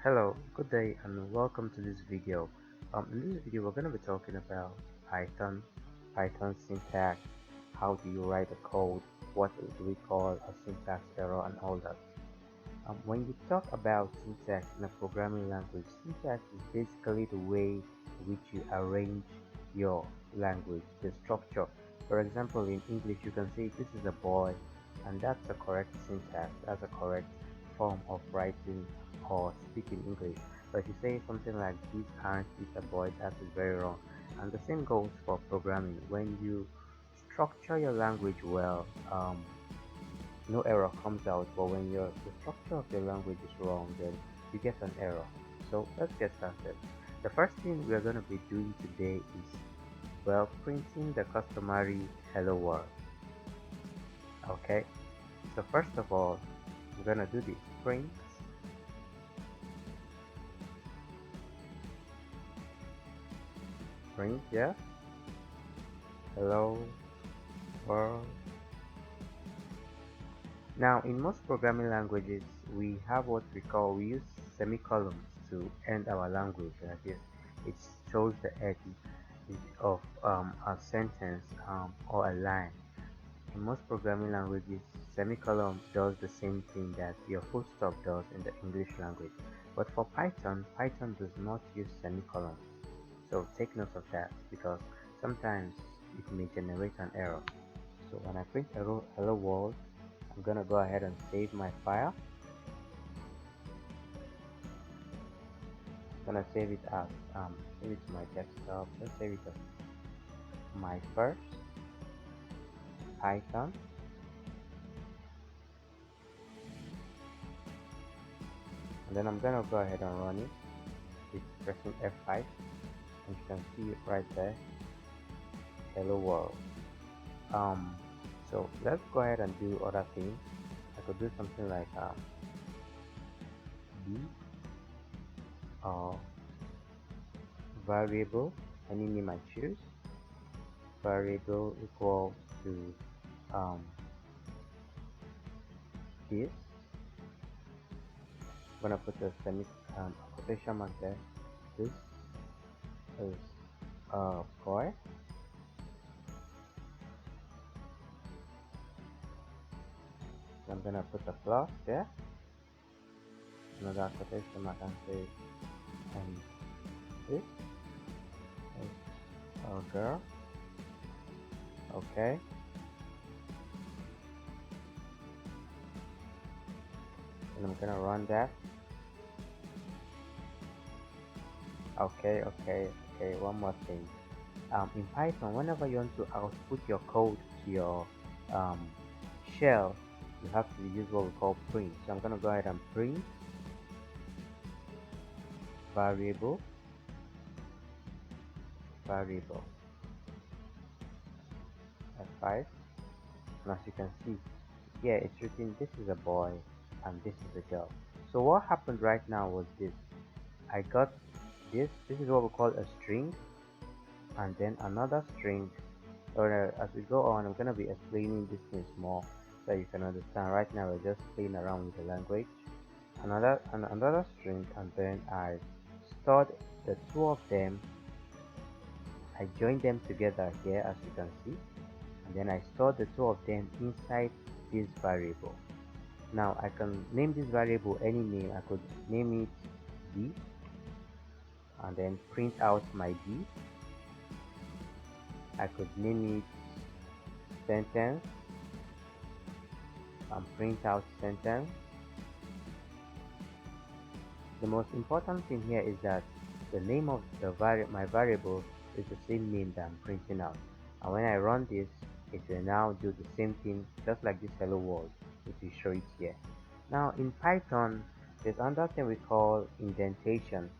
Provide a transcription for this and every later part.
Hello, good day, and welcome to this video. In this video, we're going to be talking about Python, Python syntax, how do you write a code, what do we call a syntax error, and all that. When you talk about syntax in a programming language, syntax is basically the way in which you arrange your language, the structure. For example, in English, you can say this is a boy, and that's the correct syntax, that's a correct form of writing or speaking English. But if you say something like these aren't is a boy, that is very wrong. And the same goes for programming. When you structure your language well, no error comes out, but when the structure of your language is wrong, then you get an error. So let's get started. The first thing we are going to be doing today is, well, printing the customary hello world. Okay, so first of all, we're going to do this print, yeah, hello world. Now, in most programming languages, we have what we use semicolons to end our language. Like this, it shows the end of a sentence or a line. In most programming languages, semicolon does the same thing that your full stop does in the English language. But for Python, Python does not use semicolons. So take note of that because sometimes it may generate an error. So when I print hello world, I'm gonna go ahead and save my file. I'm gonna save it as save it to my desktop. Let's save it as my first Python. And then I'm gonna go ahead and run it with pressing F5, and you can see it right there, hello world. So let's go ahead and do other things. I could do something like b or variable, any name I choose. Variable equals to this. I'm gonna put a quotation mark there. This is a boy. I'm gonna put a plus there. Another quotation mark and say, and this is a girl. Okay. And I'm gonna run that. Okay. One more thing. In Python, whenever you want to output your code to your shell, you have to use what we call print. So I'm gonna go ahead and print variable. F5. And as you can see, here it's written this is a boy and this is a girl. So what happened right now was this. I got this is what we call a string, and then another string. Or as we go on, I'm going to be explaining these things more so you can understand. Right now we're just playing around with the language. Another string, and then I stored the two of them. I joined them together here, as you can see, and then I stored the two of them inside this variable. Now I can name this variable any name. I could name it b, and then print out my b. I could name it sentence and print out sentence. The most important thing here is that the name of my variable is the same name that I'm printing out, and when I run this, it will now do the same thing, just like this hello world, which will show it here. Now in Python, there's another thing we call indentation,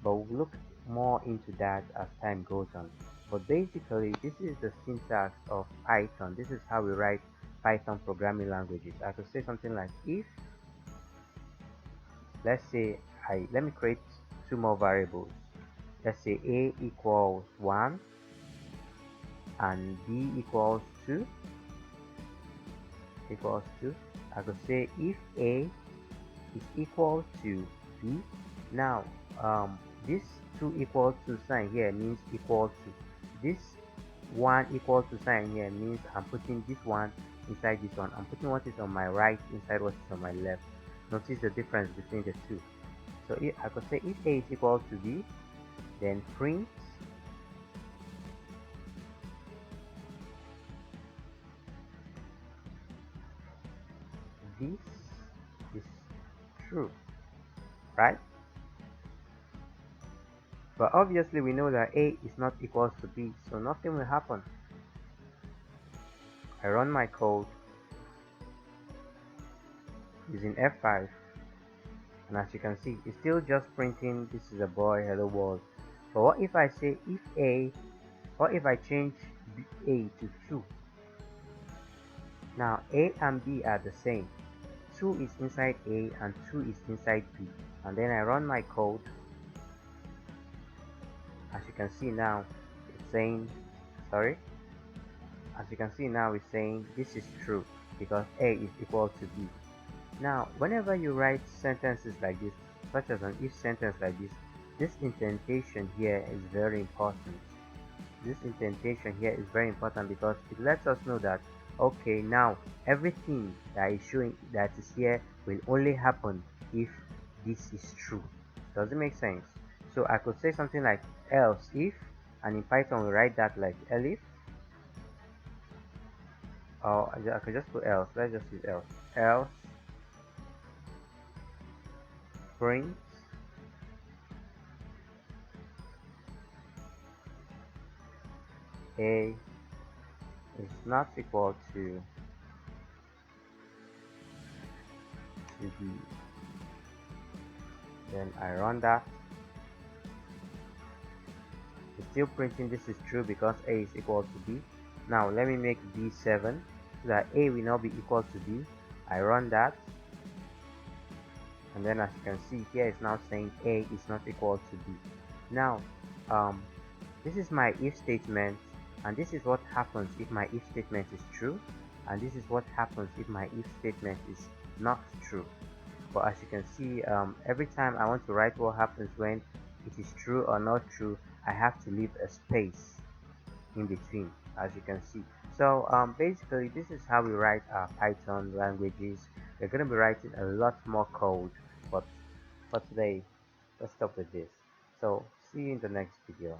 but we'll look more into that as time goes on. But basically, this is the syntax of Python. This is how we write Python programming languages. I could say something like, if, let's say, let me create two more variables. Let's say a equals 1 and b equals 2. I could say if a is equal to b, Now this 2 equal to sign here means equal to, this 1 equal to sign here means I'm putting this one inside this one. I'm putting what is on my right inside what is on my left. Notice the difference between the two. So if I could say if A is equal to B, then print this is true, right? But obviously we know that A is not equal to B, so nothing will happen. I run my code using F5, and as you can see, it's still just printing this is a boy, hello world. But what if I say if A, what if I change A to 2? Now A and B are the same. 2 is inside A and 2 is inside B. And then I run my code. As you can see now, it's saying, sorry, as you can see now it's saying this is true because A is equal to B. Now, whenever you write sentences like this, such as an if sentence like this indentation here is very important. This indentation here is very important because it lets us know that, okay, now everything that is showing that is here will only happen if this is true. Does it make sense? So I could say something like else if, and in Python we write that like elif, or I could just put else. Let's just use else print A is not equal to B. Then I run that. It's still printing this is true because A is equal to B. Now let me make B 7 so that A will not be equal to B. I run that, and then as you can see here it's now saying A is not equal to B. Now this is my if statement, and this is what happens if my if statement is true, and this is what happens if my if statement is not true. But as you can see, every time I want to write what happens when it is true or not true, I have to leave a space in between, as you can see. So basically this is how we write our Python languages. We're going to be writing a lot more code, but for today let's stop with this. So see you in the next video.